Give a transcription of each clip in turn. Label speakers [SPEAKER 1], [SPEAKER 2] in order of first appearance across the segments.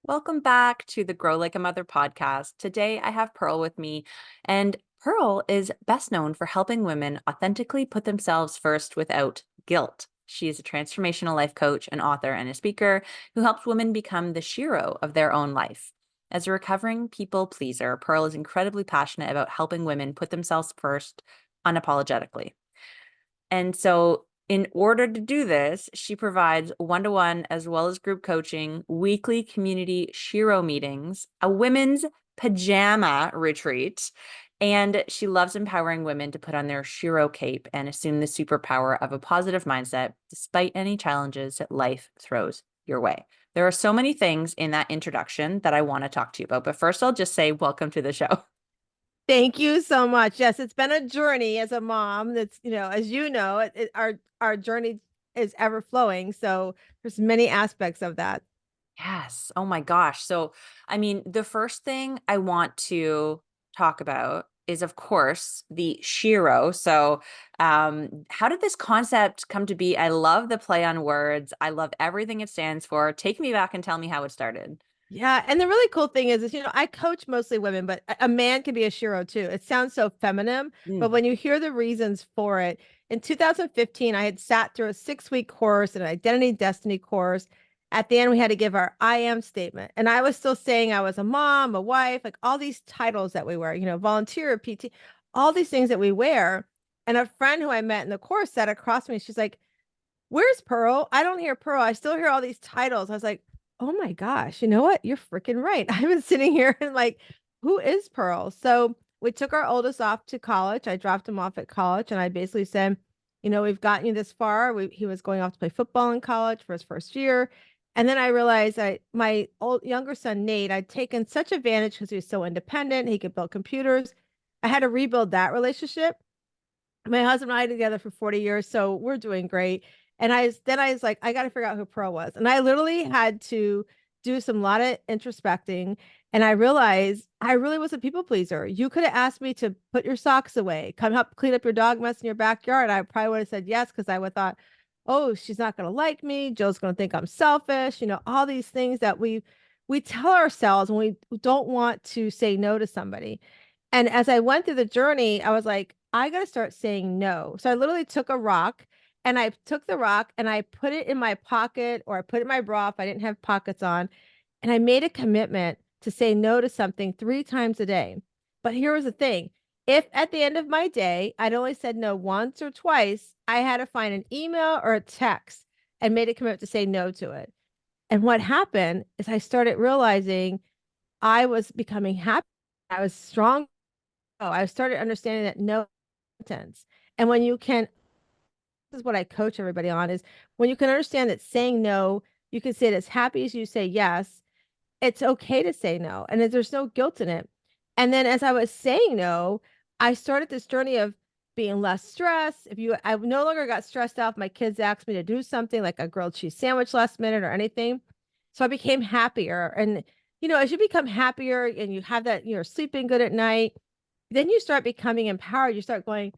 [SPEAKER 1] Welcome back to the Grow Like a Mother podcast. Today I have Pearl with me, and Pearl is best known for helping women authentically put themselves first without guilt. She is a transformational life coach, an author, and a speaker who helps women become the shero of their own life. As a recovering people pleaser, Pearl is incredibly passionate about helping women put themselves first unapologetically. And so, in order to do this, she provides one-to-one as well as group coaching, weekly community shero meetings, a women's pajama retreat, and she loves empowering women to put on their SHERO Cape and assume the superpower of a positive mindset despite any challenges that life throws your way. There are so many things in that introduction that I want to talk to you about, but first I'll just say welcome to the show.
[SPEAKER 2] Thank you so much. Yes, it's been a journey as a mom. That's, as you know, our journey is ever flowing. So there's many aspects of that.
[SPEAKER 1] Yes. Oh my gosh. So, I mean, the first thing I want to talk about is, of course, the Shiro. So, how did this concept come to be? I love the play on words. I love everything it stands for. Take me back and tell me how it started.
[SPEAKER 2] Yeah, and the really cool thing is, I coach mostly women, but a man can be a shiro too. It sounds so feminine, but
[SPEAKER 1] Mm.
[SPEAKER 2] when you hear the reasons for it, in 2015, I had sat through a 6-week course, an identity destiny course. At the end, we had to give our I am statement. And I was still saying I was a mom, a wife, like all these titles that we wear, volunteer, PT, all these things that we wear. And a friend who I met in the course sat across from me. She's like, "Where's Pearl? I don't hear Pearl. I still hear all these titles." I was like, "Oh my gosh, you know what? You're freaking right." I've been sitting here and like, who is Pearl? So we took our oldest off to college. I dropped him off at college and I basically said, we've gotten you this far. He was going off to play football in college for his first year. And then I realized my younger son, Nate, I'd taken such advantage because he was so independent. He could build computers. I had to rebuild that relationship. My husband and I together for 40 years, so we're doing great. And I was like, I got to figure out who Pearl was. And I literally had to do some lot of introspecting. And I realized I really was a people pleaser. You could have asked me to put your socks away, come help clean up your dog mess in your backyard. I probably would have said yes, because I would thought, oh, she's not gonna like me. Joe's gonna think I'm selfish, all these things that we tell ourselves when we don't want to say no to somebody. And as I went through the journey, I was like, I got to start saying no. So I literally took a rock and I took the rock and I put it in my pocket, or I put it in my bra if I didn't have pockets on. And I made a commitment to say no to something 3 times a day. But here was the thing: if at the end of my day, I'd only said no once or twice, I had to find an email or a text and made a commitment to say no to it. And what happened is I started realizing I was becoming happy. I was strong. Oh, I started understanding that no sentence. And when you can, this is what I coach everybody on, is when you can understand that saying no, you can say it as happy as you say yes. It's okay to say no. And there's no guilt in it. And then as I was saying no, I started this journey of being less stressed. I no longer got stressed out if my kids asked me to do something like a grilled cheese sandwich last minute or anything. So I became happier. And, as you become happier and you have that, you're sleeping good at night, then you start becoming empowered. You start going,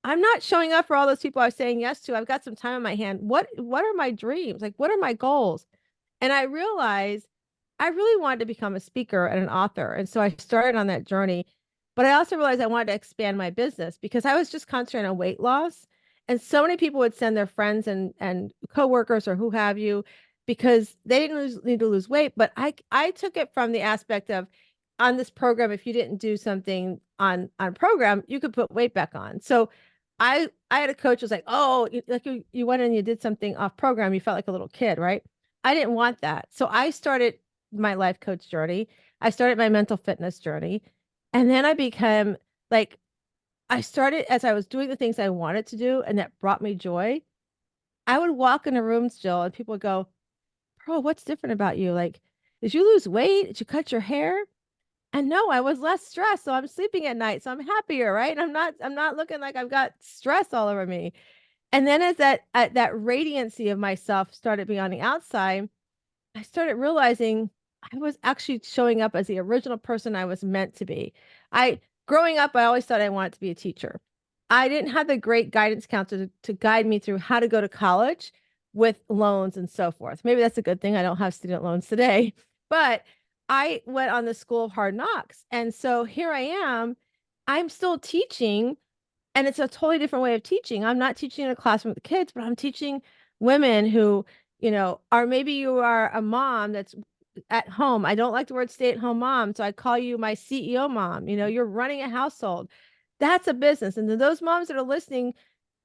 [SPEAKER 2] I'm not showing up for all those people I was saying yes to. I've got some time on my hand. What are my dreams? Like, what are my goals? And I realized I really wanted to become a speaker and an author. And so I started on that journey. But I also realized I wanted to expand my business because I was just concentrating on weight loss. And so many people would send their friends and coworkers or who have you, because they didn't need to lose weight. But I took it from the aspect of, on this program, if you didn't do something on program, you could put weight back on. So I had a coach who was like, oh, like you went and you did something off program, you felt like a little kid, right? I didn't want that. So I started my life coach journey. I started my mental fitness journey. And then I became like, I started as I was doing the things I wanted to do and that brought me joy. I would walk in a room still and people would go, Pearl, what's different about you? Like, did you lose weight? Did you cut your hair? And no, I was less stressed. So I'm sleeping at night. So I'm happier, right? And I'm not looking like I've got stress all over me. And then as that radiancy of myself started being on the outside, I started realizing I was actually showing up as the original person I was meant to be. I Growing up, I always thought I wanted to be a teacher. I didn't have the great guidance counselor to guide me through how to go to college with loans and so forth. Maybe that's a good thing. I don't have student loans today. But I went on the school of hard knocks. And so here I am. I'm still teaching, and it's a totally different way of teaching. I'm not teaching in a classroom with kids, but I'm teaching women who, are maybe you are a mom that's at home. I don't like the word stay-at-home mom, so I call you my CEO mom. You're running a household. That's a business. And to those moms that are listening,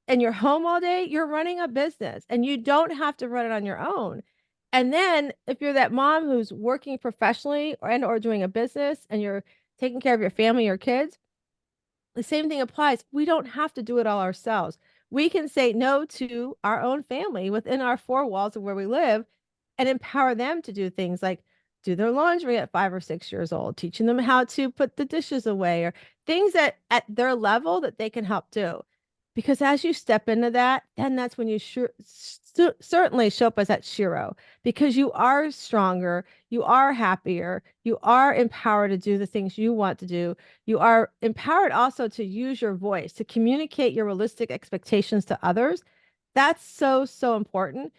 [SPEAKER 2] and you're home all day, you're running a business and you don't have to run it on your own. And then if you're that mom who's working professionally or doing a business and you're taking care of your family or kids, the same thing applies. We don't have to do it all ourselves. We can say no to our own family within our four walls of where we live and empower them to do things like do their laundry at 5 or 6 years old, teaching them how to put the dishes away or things that at their level that they can help do. Because as you step into that, then that's when you certainly show up as that Shiro because you are stronger, you are happier, you are empowered to do the things you want to do. You are empowered also to use your voice, to communicate your realistic expectations to others. That's so, so important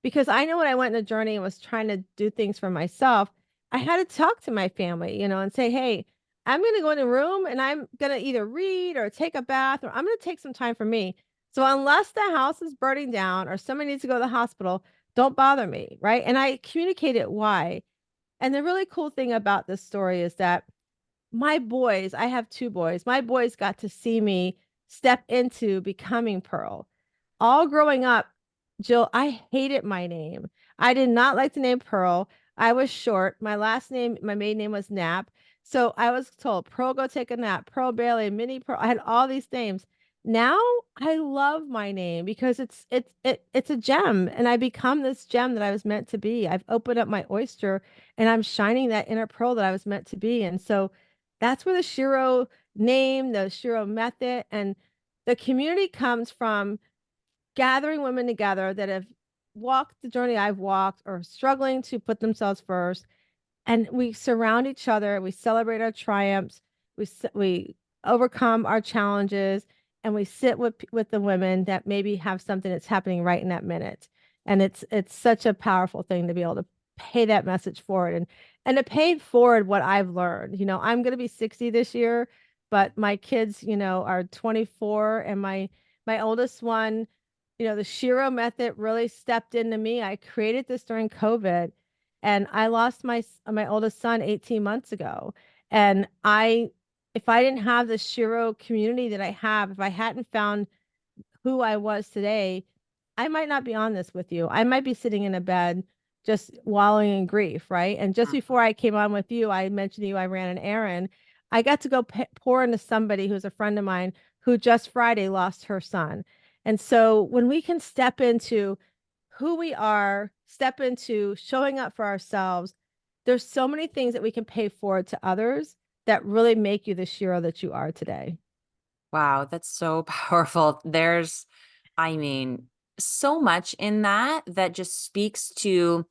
[SPEAKER 2] because I know when I went on a journey and was trying to do things for myself, I had to talk to my family, and say, hey, I'm going to go in a room and I'm going to either read or take a bath or I'm going to take some time for me. So unless the house is burning down or somebody needs to go to the hospital, don't bother me. Right. And I communicated why. And the really cool thing about this story is that my boys, I have two boys, my boys got to see me step into becoming Pearl. All growing up, Jill, I hated my name. I did not like the name Pearl. I was short. My last name, my maiden name was Knapp. So I was told, Pearl, go take a nap. Pearl Bailey, Mini Pearl. I had all these names. Now I love my name because it's a gem, and I become this gem that I was meant to be. I've opened up my oyster, and I'm shining that inner pearl that I was meant to be. And so that's where the Shiro name, the Shiro method, and the community comes from gathering women together that have walked the journey I've walked or struggling to put themselves first, and we surround each other, we celebrate our triumphs, we overcome our challenges, and we sit with the women that maybe have something that's happening right in that minute. And it's such a powerful thing to be able to pay that message forward and to pay forward what I've learned. I'm going to be 60 this year, but my kids, are 24, and my oldest one, the Shiro method really stepped into me. I created this during COVID, and I lost my oldest son 18 months ago. And if I didn't have the Shiro community that I have, if I hadn't found who I was today, I might not be on this with you. I might be sitting in a bed just wallowing in grief, right? And just before I came on with you, I mentioned to you I ran an errand. I got to go pour into somebody who's a friend of mine who just Friday lost her son. And so when we can step into who we are, step into showing up for ourselves, there's so many things that we can pay forward to others that really make you the Shiro that you are today.
[SPEAKER 1] Wow, that's so powerful. I mean, so much in that that just speaks to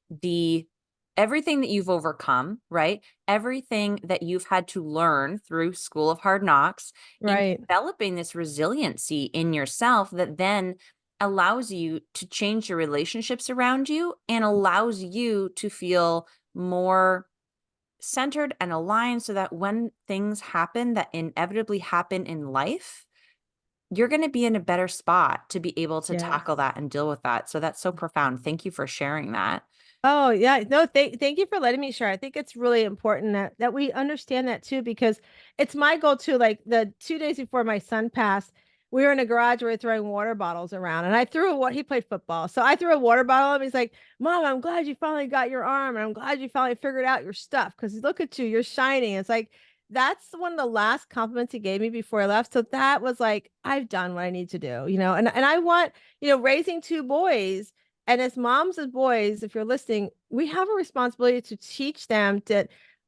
[SPEAKER 1] the everything that you've overcome, right? Everything that you've had to learn through School of Hard Knocks and
[SPEAKER 2] Right.
[SPEAKER 1] developing this resiliency in yourself that then allows you to change your relationships around you and allows you to feel more centered and aligned so that when things happen that inevitably happen in life, you're going to be in a better spot to be able to tackle
[SPEAKER 2] Yes.
[SPEAKER 1] that and deal with that. So that's so profound. Thank you for sharing that.
[SPEAKER 2] Oh, yeah. No, thank you for letting me share. I think it's really important that we understand that too, because it's my goal too. Like the 2 days before my son passed, we were in a garage, we were throwing water bottles around, and I threw what he played football. So I threw a water bottle at him. He's like, Mom, I'm glad you finally got your arm, and I'm glad you finally figured out your stuff because look at you, you're shining. It's like that's one of the last compliments he gave me before I left. So that was like, I've done what I need to do, and I want, raising two boys. And as moms of boys, if you're listening, we have a responsibility to teach them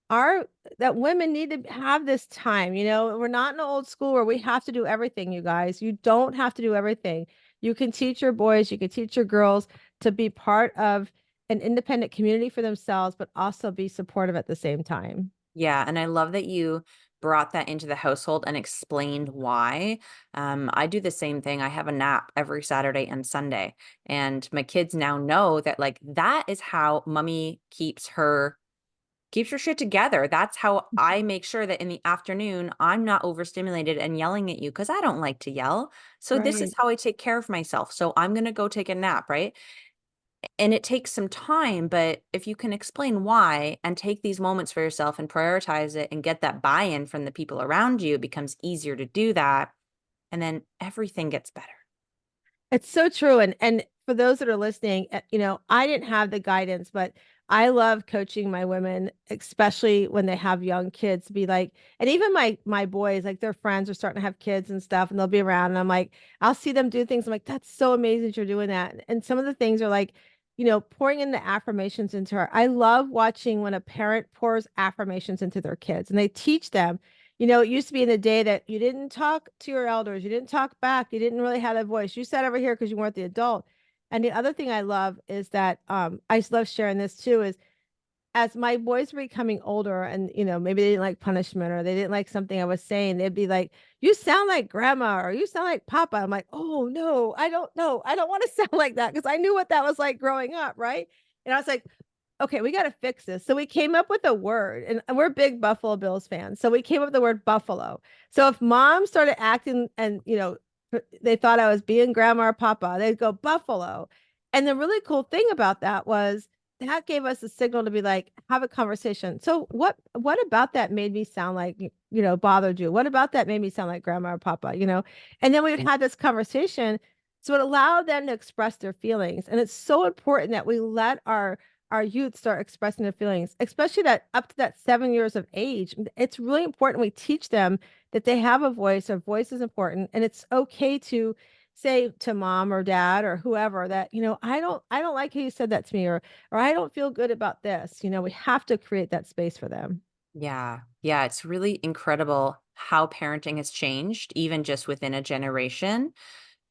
[SPEAKER 2] our that women need to have this time. We're not in an old school where we have to do everything, you guys. You don't have to do everything. You can teach your boys, you can teach your girls to be part of an independent community for themselves, but also be supportive at the same time.
[SPEAKER 1] Yeah. And I love that you brought that into the household and explained why. I do the same thing. I have a nap every Saturday and Sunday. And my kids now know that, like, that is how mommy keeps her Keeps your shit together. That's how I make sure that in the afternoon, I'm not overstimulated and yelling at you because I don't like to yell. So this is
[SPEAKER 2] Right.
[SPEAKER 1] how I take care of myself. So I'm going to go take a nap, right? And it takes some time, but if you can explain why and take these moments for yourself and prioritize it and get that buy-in from the people around you, it becomes easier to do that. And then everything gets better.
[SPEAKER 2] It's so true. And for those that are listening, I didn't have the guidance, but I love coaching my women, especially when they have young kids, to be like, and even my boys, like their friends are starting to have kids and stuff, and they'll be around, and I'm like, I'll see them do things. I'm like, that's so amazing that you're doing that. And some of the things are like, pouring in the affirmations into her. I love watching when a parent pours affirmations into their kids and they teach them. It used to be in the day that you didn't talk to your elders, you didn't talk back, you didn't really have a voice. You sat over here because you weren't the adult. And the other thing I love is that I just love sharing this too is as my boys were becoming older and maybe they didn't like punishment or they didn't like something I was saying, they'd be like, "You sound like grandma or you sound like papa." I'm like, "Oh no, I don't know. I don't want to sound like that," because I knew what that was like growing up, right? And I was like, okay, we got to fix this. So we came up with a word, and we're big Buffalo Bills fans. So we came up with the word buffalo. So if mom started acting and, they thought I was being grandma or papa, they'd go buffalo. And the really cool thing about that was that gave us a signal to be like, have a conversation. So what about that made me sound like, bothered you? What about that made me sound like grandma or papa, And then we would have this conversation. So it allowed them to express their feelings. And it's so important that we let our youth start expressing their feelings, especially that up to that 7 years of age. It's really important we teach them that they have a voice. Their voice is important, and it's okay to say to mom or dad or whoever that I don't like how you said that to me, or I don't feel good about this. We have to create that space for them.
[SPEAKER 1] Yeah. Yeah. It's really incredible how parenting has changed, even just within a generation,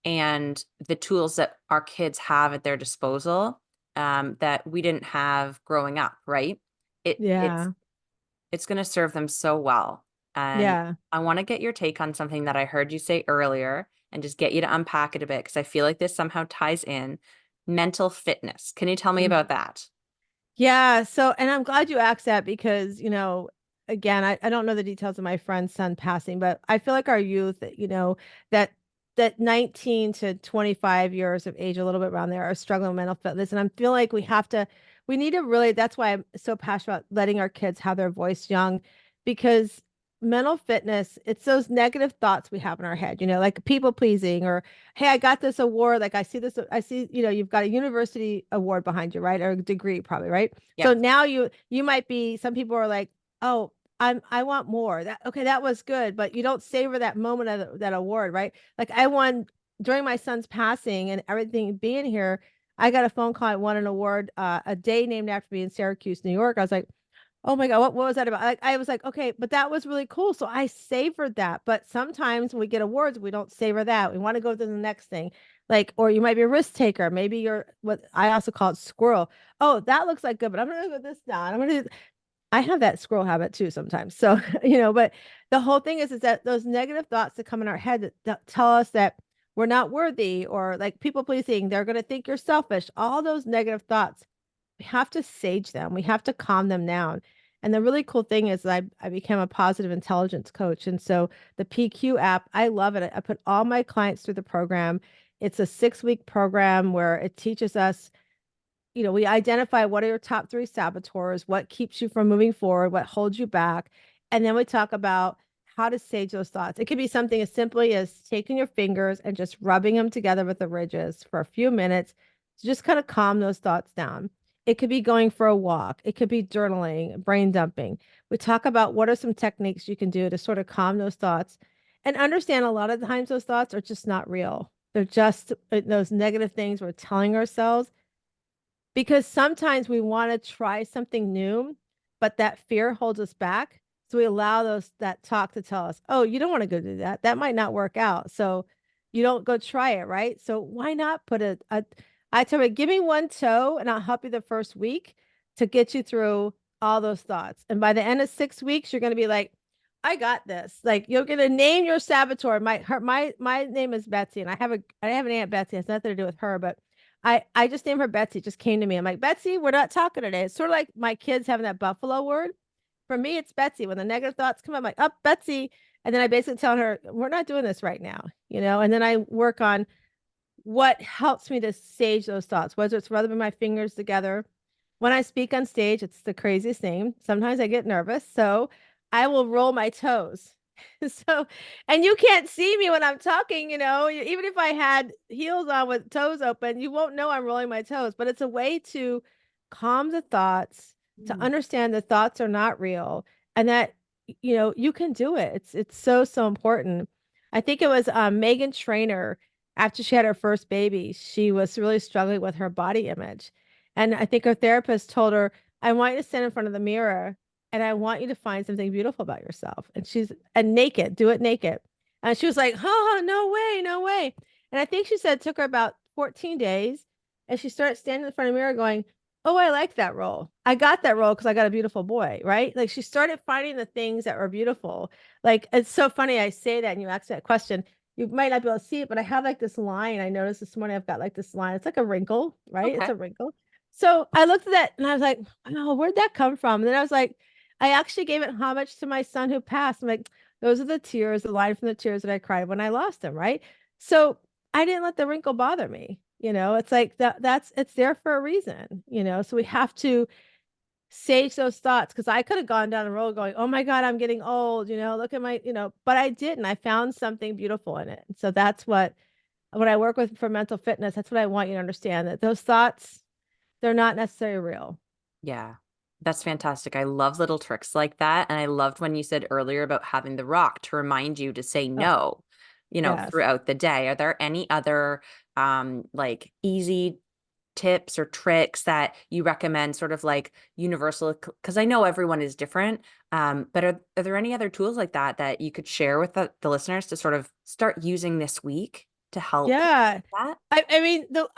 [SPEAKER 1] and the tools that our kids have at their disposal that we didn't have growing up, right? It it's
[SPEAKER 2] Yeah,
[SPEAKER 1] it's going to serve them so well. And
[SPEAKER 2] yeah.
[SPEAKER 1] I want to get your take on something that I heard you say earlier and just get you to unpack it a bit because I feel like this somehow ties in mental fitness. Can you tell me about that?
[SPEAKER 2] Yeah. So, and I'm glad you asked that because, again, I don't know the details of my friend's son passing, but I feel like our youth, that that 19 to 25 years of age, a little bit around there, are struggling with mental fitness. And I feel like we need to really, that's why I'm so passionate about letting our kids have their voice young, because mental fitness, it's those negative thoughts we have in our head, like people pleasing or hey, I got this award. Like I see, you've got a university award behind you, right? Or a degree probably, right? So
[SPEAKER 1] Yep.
[SPEAKER 2] now you might be, some people are like, oh, I want more. That okay, that was good, but you don't savor that moment of that award, right? Like I won during my son's passing and everything being here. I got a phone call. I won an award, a day named after me in Syracuse, New York. I was like, oh my God, what was that about? Like, I was like, okay, but that was really cool. So I savored that. But sometimes when we get awards, we don't savor that. We want to go to the next thing. Like, or you might be a risk taker. Maybe you're what I also call it squirrel. Oh, that looks like good, but I'm gonna go this down. I have that squirrel habit too sometimes. So, but the whole thing is that those negative thoughts that come in our head that tell us that we're not worthy or like people pleasing, they're gonna think you're selfish, all those negative thoughts we have to sage them. We have to calm them down. And the really cool thing is I became a positive intelligence coach. And so the PQ app, I love it. I put all my clients through the program. It's a 6-week program where it teaches us, we identify what are your top 3 saboteurs, what keeps you from moving forward, what holds you back. And then we talk about how to sage those thoughts. It could be something as simply as taking your fingers and just rubbing them together with the ridges for a few minutes to just kind of calm those thoughts down. It could be going for a walk. It could be journaling, brain dumping. We talk about what are some techniques you can do to sort of calm those thoughts and understand a lot of times those thoughts are just not real. They're just those negative things we're telling ourselves because sometimes we want to try something new, but that fear holds us back. So we allow that talk to tell us, "Oh, you don't want to go do that. That might not work out." So you don't go try it, right? So why not put a I tell you, give me one toe and I'll help you the first week to get you through all those thoughts. And by the end of 6 weeks, you're going to be like, I got this. Like you're gonna name your saboteur. My name is Betsy, and I have an aunt Betsy. It has nothing to do with her, but I just named her Betsy. It just came to me. I'm like, Betsy, we're not talking today. It's sort of like my kids having that Buffalo word. For me, it's Betsy. When the negative thoughts come up, I'm like, up, Betsy. And then I basically tell her, we're not doing this right now, and then I work on what helps me to sage those thoughts, whether it's rubbing my fingers together. When I speak on stage, it's the craziest thing. Sometimes I get nervous. So I will roll my toes. So, and you can't see me when I'm talking, even if I had heels on with toes open, you won't know I'm rolling my toes, but it's a way to calm the thoughts, to
[SPEAKER 1] Mm.
[SPEAKER 2] understand the thoughts are not real and that, you can do it. It's so, so important. I think it was Megan Trainor after she had her first baby, she was really struggling with her body image. And I think her therapist told her, I want you to stand in front of the mirror and I want you to find something beautiful about yourself. And naked, do it naked. And she was like, oh, no way, no way. And I think she said it took her about 14 days. And she started standing in front of the mirror going, oh, I like that role. I got that role because I got a beautiful boy, right? Like she started finding the things that were beautiful. Like it's so funny I say that and you ask that question. You might not be able to see it, but I have like this line. I noticed this morning I've got like this line. It's like a wrinkle, right? It's
[SPEAKER 1] Okay.
[SPEAKER 2] a wrinkle. So I looked at that and I was like, oh, where'd that come from? And then I was like, I actually gave it homage to my son who passed. I'm like, those are the tears, the line from the tears that I cried when I lost him, right? So I didn't let the wrinkle bother me. It's like that's it's there for a reason. So we have to sage those thoughts because I could have gone down the road going, oh my God, I'm getting old, look at my, but I didn't. I found something beautiful in it. So that's what when I work with for mental fitness, that's what I want you to understand that those thoughts, they're not necessarily real.
[SPEAKER 1] Yeah, that's fantastic. I love little tricks like that. And I loved when you said earlier about having the rock to remind you to say
[SPEAKER 2] Oh,
[SPEAKER 1] no,
[SPEAKER 2] yes.
[SPEAKER 1] throughout the day. Are there any other like easy tips or tricks that you recommend, sort of like universal? Because I know everyone is different. But are there any other tools like that that you could share with the listeners to sort of start using this week to help
[SPEAKER 2] Yeah.
[SPEAKER 1] that?
[SPEAKER 2] I mean the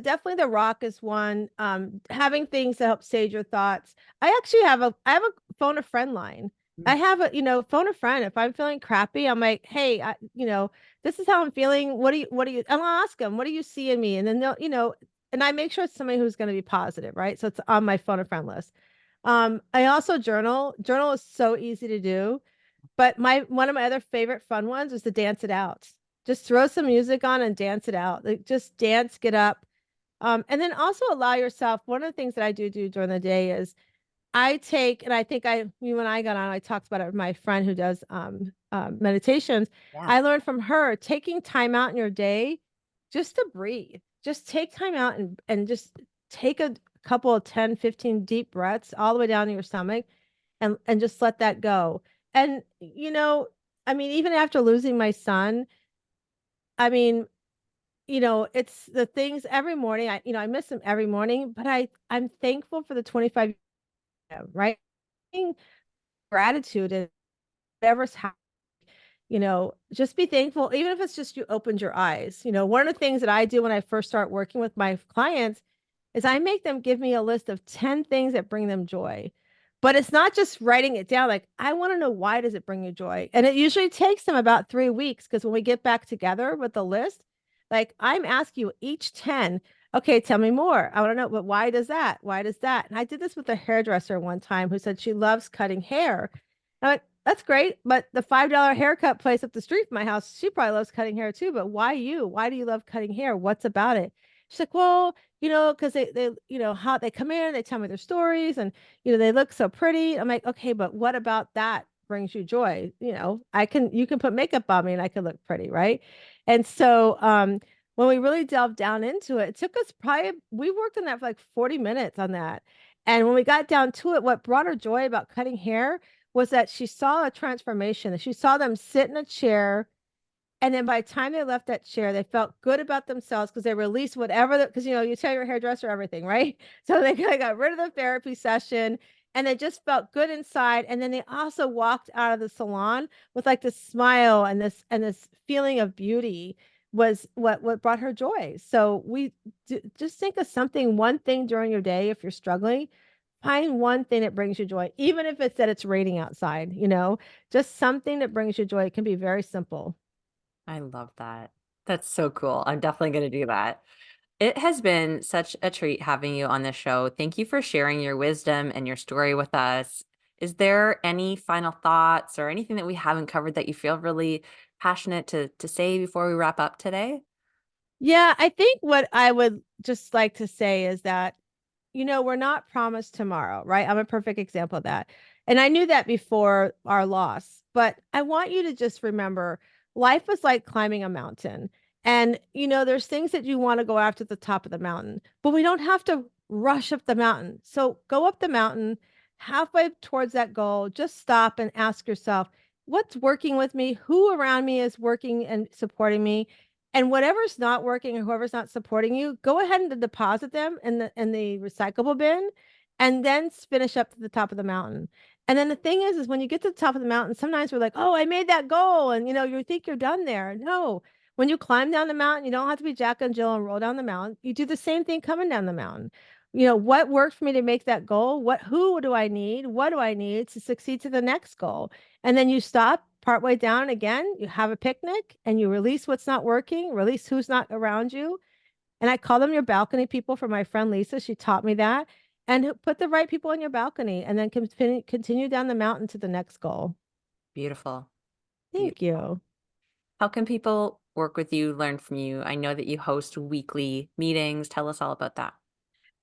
[SPEAKER 2] definitely the rock is one. Having things to help sage your thoughts. I have a phone a friend line. I
[SPEAKER 1] Mm.
[SPEAKER 2] have a phone a friend. If I'm feeling crappy, I'm like, hey, this is how I'm feeling. What do you and I'll ask them, what do you see in me? And then they'll and I make sure it's somebody who's going to be positive, right? So it's on my phone a friend list. I also journal. Journal is so easy to do. But my one of my other favorite fun ones is to dance it out. Just throw some music on and dance it out. Like just dance, get up. And then also allow yourself. One of the things that I do during the day is I take, and I think when I got on, I talked about it with my friend who does meditations.
[SPEAKER 1] Yeah.
[SPEAKER 2] I learned from her taking time out in your day just to breathe. Just take time out and just take a couple of 10, 15 deep breaths all the way down to your stomach and just let that go. And I mean, even after losing my son, I mean, it's the things every morning. I miss him every morning, but I'm thankful for the 25 years, right? Gratitude and whatever's happening. Just be thankful, even if it's just you opened your eyes. One of the things that I do when I first start working with my clients is I make them give me a list of 10 things that bring them joy. But it's not just writing it down. Like, I want to know, why does it bring you joy? And it usually takes them about 3 weeks because when we get back together with the list, like I'm asking you each 10, okay, tell me more. I want to know, but why does that? Why does that? And I did this with a hairdresser one time who said she loves cutting hair. I'm like, that's great, but the $5 haircut place up the street from my house, she probably loves cutting hair too. But why you? Why do you love cutting hair? What's about it? She's like, well, because they, how they come in, they tell me their stories, and they look so pretty. I'm like, okay, but what about that brings you joy? You can put makeup on me and I can look pretty, right? And so, when we really delved down into it, it took us we worked on that for like 40 minutes on that. And when we got down to it, what brought her joy about cutting hair was that she saw a transformation. That she saw them sit in a chair, and then by the time they left that chair, they felt good about themselves because they released whatever, because you tell your hairdresser everything, right? So they kind of got rid of the therapy session and they just felt good inside. And then they also walked out of the salon with like this smile and this feeling of beauty was what brought her joy. So just think of something, one thing during your day if you're struggling. Find one thing that brings you joy, even if it's that it's raining outside, just something that brings you joy. It can be very simple.
[SPEAKER 1] I love that. That's so cool. I'm definitely going to do that. It has been such a treat having you on the show. Thank you for sharing your wisdom and your story with us. Is there any final thoughts or anything that we haven't covered that you feel really passionate to say before we wrap up today?
[SPEAKER 2] Yeah, I think what I would just like to say is that, we're not promised tomorrow, right? I'm a perfect example of that. And I knew that before our loss, but I want you to just remember life is like climbing a mountain. And, there's things that you want to go after the top of the mountain, but we don't have to rush up the mountain. So go up the mountain, halfway towards that goal, just stop and ask yourself, what's working with me? Who around me is working and supporting me? And whatever's not working or whoever's not supporting you, go ahead and deposit them in the recyclable bin and then finish up to the top of the mountain. And then the thing is when you get to the top of the mountain, sometimes we're like, oh, I made that goal. And you think you're done there. No, when you climb down the mountain, you don't have to be Jack and Jill and roll down the mountain. You do the same thing coming down the mountain. What worked for me to make that goal? Who do I need? What do I need to succeed to the next goal? And then you stop partway down again, you have a picnic and you release what's not working, release who's not around you. And I call them your balcony people for my friend Lisa. She taught me that. And put the right people on your balcony and then continue down the mountain to the next goal.
[SPEAKER 1] Beautiful.
[SPEAKER 2] Thank
[SPEAKER 1] Beautiful.
[SPEAKER 2] you.
[SPEAKER 1] How can people work with you, learn from you? I know that you host weekly meetings. Tell us all about that.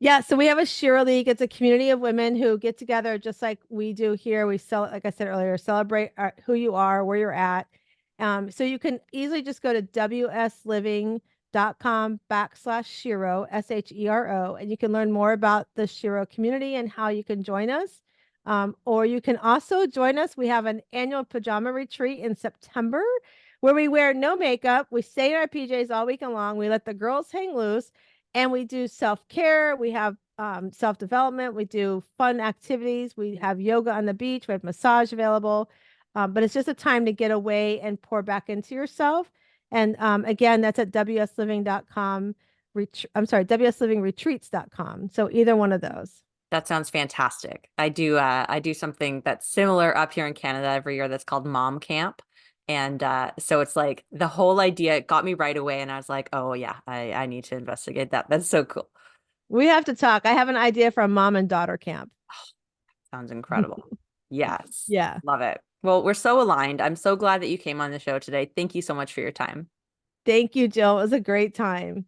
[SPEAKER 2] Yeah, so we have a SHERO League. It's a community of women who get together just like we do here. We sell, like I said earlier, celebrate who you are, where you're at. So you can easily just go to wsliving.com/SHERO, SHERO, and you can learn more about the SHERO community and how you can join us. Or you can also join us. We have an annual pajama retreat in September where we wear no makeup. We stay in our PJs all weekend long. We let the girls hang loose and we do self-care. We have self-development. We do fun activities. We have yoga on the beach. We have massage available. But it's just a time to get away and pour back into yourself. And again, that's at wsliving.com. I'm sorry, wslivingretreats.com. So either one of those.
[SPEAKER 1] That sounds fantastic. I do something that's similar up here in Canada every year that's called Mom Camp. And so it's like the whole idea got me right away. And I was like, oh yeah, I need to investigate that. That's so cool.
[SPEAKER 2] We have to talk. I have an idea for a mom and daughter camp.
[SPEAKER 1] Sounds incredible. Yes.
[SPEAKER 2] Yeah.
[SPEAKER 1] Love it. Well, we're so aligned. I'm so glad that you came on the show today. Thank you so much for your time.
[SPEAKER 2] Thank you, Jill. It was a great time.